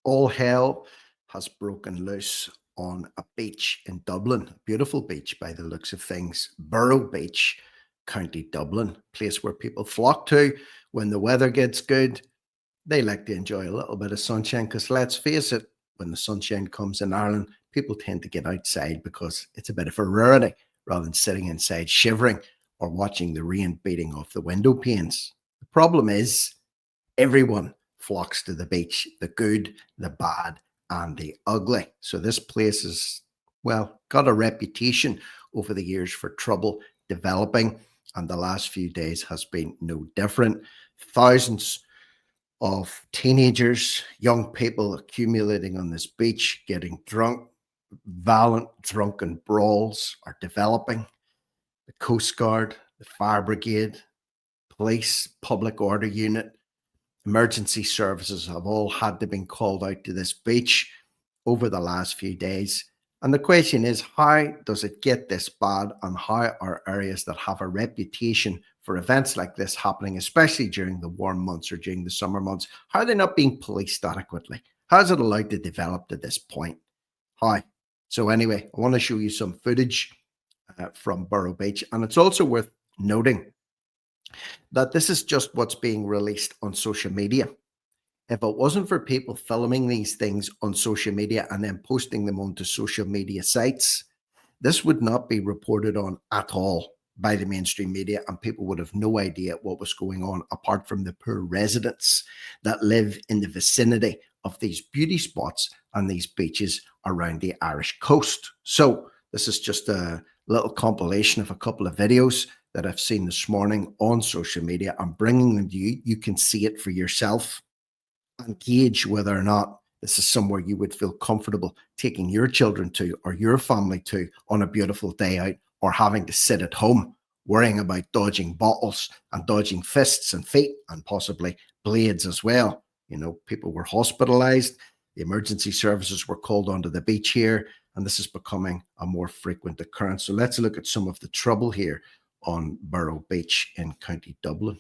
All hell has broken loose on a beach in Dublin, a beautiful beach by the looks of things. Burrow Beach, County Dublin, place where people flock to when the weather gets good. They like to enjoy a little bit of sunshine because let's face it, when the sunshine comes in Ireland, people tend to get outside because it's a bit of a rarity rather than sitting inside shivering or watching the rain beating off the window panes. The problem is everyone flocks to the beach, the good, the bad, and the ugly. So this place has, well, got a reputation over the years for trouble developing, and the last few days has been no different. Thousands of teenagers, young people accumulating on this beach, getting drunk, violent drunken brawls are developing. The coastguard, the fire brigade, police, public order unit, emergency services have all had to been called out to this beach over the last few days. And the question is, how does it get this bad, and how are areas that have a reputation for events like this happening, especially during the warm months or during the summer months, how are they not being policed adequately? How is it allowed to develop to this point? How? So anyway, I want to show you some footage from Burrow Beach, and it's also worth noting that this is just what's being released on social media. If it wasn't for people filming these things on social media and then posting them onto social media sites, this would not be reported on at all by the mainstream media, and people would have no idea what was going on apart from the poor residents that live in the vicinity of these beauty spots and these beaches around the Irish coast. So this is just a little compilation of a couple of videos that I've seen this morning on social media. I'm bringing them to you. You can see it for yourself and gauge whether or not this is somewhere you would feel comfortable taking your children to or your family to on a beautiful day out, or having to sit at home worrying about dodging bottles and dodging fists and feet and possibly blades as well. You know, people were hospitalized. The emergency services were called onto the beach here, and this is becoming a more frequent occurrence. So let's look at some of the trouble here on Burrow Beach in County Dublin.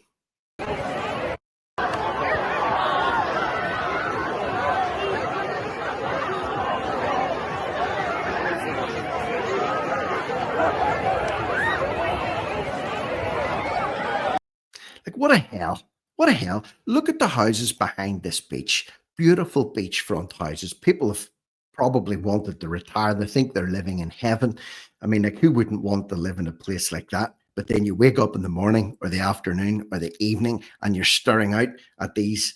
Like, what a hell. What a hell. Look at the houses behind this beach. Beautiful beachfront houses. People have probably wanted to retire. They think they're living in heaven. I mean, like, who wouldn't want to live in a place like that? But then you wake up in the morning or the afternoon or the evening and you're staring out at these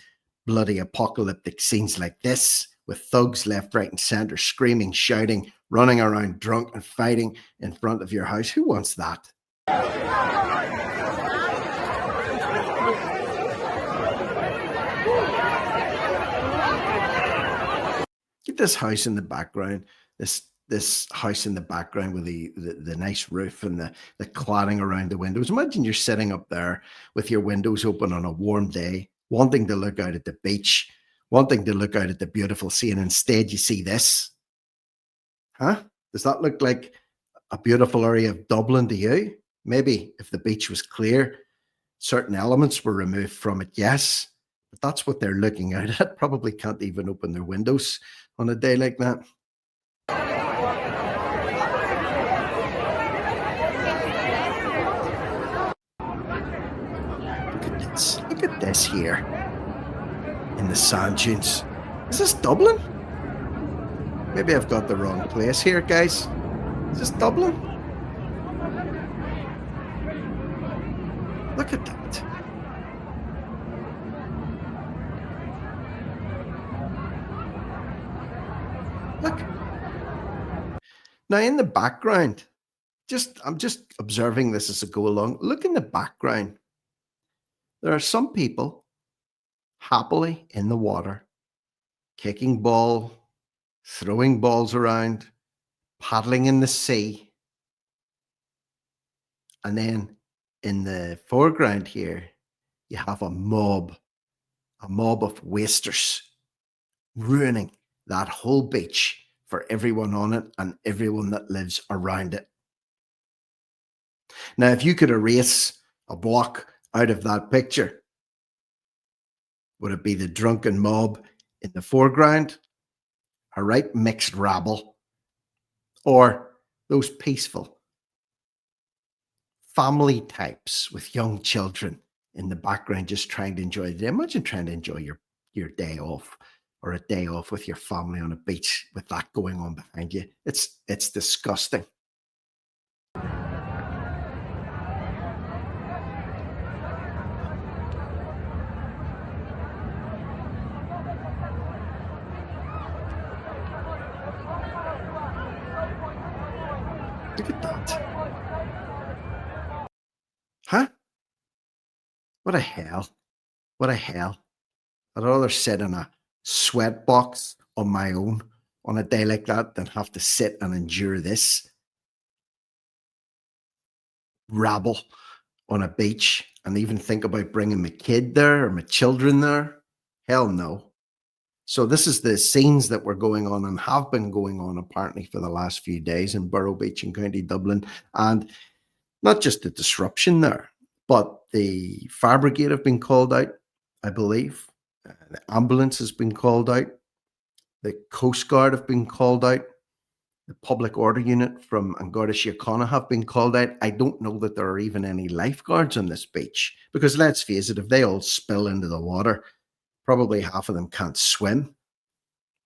bloody apocalyptic scenes like this, with thugs left, right, and center, screaming, shouting, running around drunk and fighting in front of your house. Who wants that? Get this house in the background, this house in the background with the nice roof and the cladding around the windows. Imagine you're sitting up there with your windows open on a warm day, wanting to look out at the beach, wanting to look out at the beautiful sea, and instead you see this. Huh? Does that look like a beautiful area of Dublin to you? Maybe if the beach was clear, certain elements were removed from it, yes. But that's what they're looking out at. Probably can't even open their windows on a day like that. Look at this. Look at this here in the sand dunes. Is this Dublin? Maybe I've got the wrong place here, guys. Is this Dublin? Look at that. Look. Now in the background, I'm just observing this as I go along. Look in the background. There are some people happily in the water, kicking ball, throwing balls around, paddling in the sea. And then in the foreground here, you have a mob of wasters ruining that whole beach for everyone on it and everyone that lives around it. Now, if you could erase a block out of that picture, would it be the drunken mob In the foreground, a right mixed rabble, or those peaceful family types with young children in the background just trying to enjoy the day. Imagine trying to enjoy your day off or a day off with your family on a beach with that going on behind you. It's disgusting. Look at that. Huh? What a hell. What a hell. I'd rather sit in a sweat box on my own on a day like that than have to sit and endure this rabble on a beach and even think about bringing my kid there or my children there. Hell no. So this is the scenes that were going on and have been going on apparently for the last few days in Burrow Beach in County Dublin. And not just the disruption there, but the fire brigade have been called out, I believe. The ambulance has been called out. The coastguard have been called out. The public order unit from Garda Síochána have been called out. I don't know that there are even any lifeguards on this beach because let's face it, if they all spill into the water, probably half of them can't swim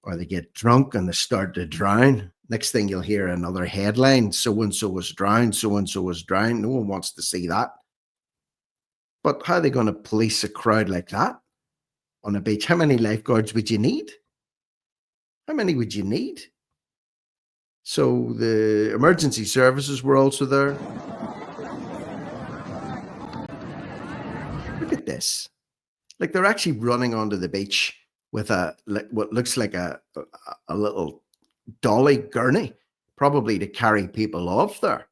or they get drunk and they start to drown. Next thing you'll hear another headline, so and so was drowned, so and so was drowned. No one wants to see that. But how are they going to police a crowd like that on a beach? How many lifeguards would you need? How many would you need? So the emergency services were also there. Look at this. Like they're actually running onto the beach with what looks like a little dolly gurney, probably to carry people off there.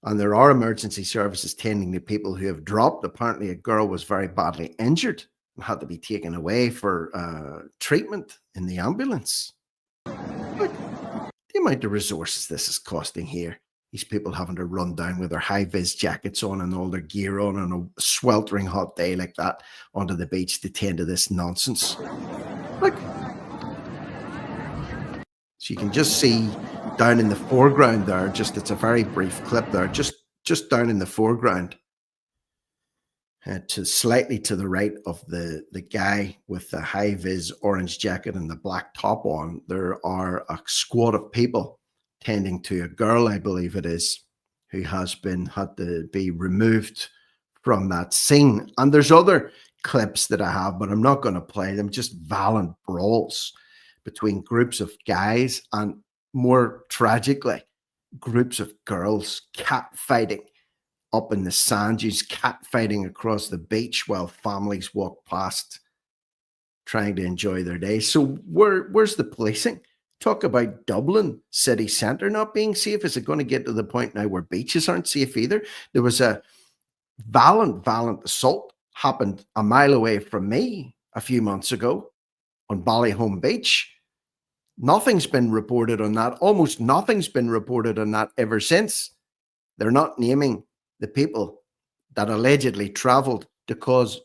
And there are emergency services tending to people who have dropped. Apparently, a girl was very badly injured and had to be taken away for treatment in the ambulance. Look, the amount of resources this is costing here. These people having to run down with their high vis jackets on and all their gear on a sweltering hot day like that onto the beach to tend to this nonsense. Look. So you can just see down in the foreground there, just it's a very brief clip there, just down in the foreground, to slightly to the right of the guy with the high vis orange jacket and the black top on, there are a squad of people tending to a girl, I believe it is, who has had to be removed from that scene. And there's other clips that I have, but I'm not going to play them, just violent brawls between groups of guys and, more tragically, groups of girls cat fighting up in the sand dunes, cat fighting across the beach while families walk past trying to enjoy their day. So where's the policing? Talk about Dublin city centre not being safe. Is it going to get to the point now where beaches aren't safe either? There was a violent assault happened a mile away from me a few months ago on Ballyholme Beach. Nothing's been reported on that. Almost nothing's been reported on that ever since. They're not naming the people that allegedly traveled to cause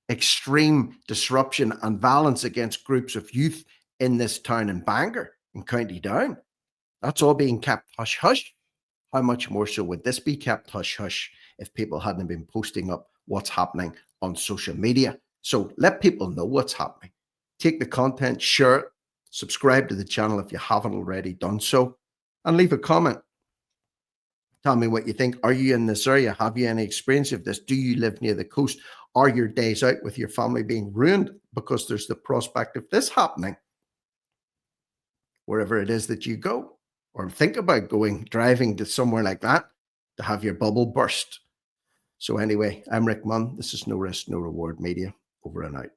extreme disruption and violence against groups of youth in this town in Bangor, in County Down. That's all being kept hush hush. How much more so would this be kept hush hush if people hadn't been posting up what's happening on social media? So let people know what's happening. Take the content, share it, subscribe to the channel if you haven't already done so, and leave a comment. Tell me what you think. Are you in this area? Have you any experience of this? Do you live near the coast? Are your days out with your family being ruined because there's the prospect of this happening wherever it is that you go? Or think about driving to somewhere like that to have your bubble burst. So anyway, I'm Rick Munn. This is No Risk, No Reward Media. Over and out.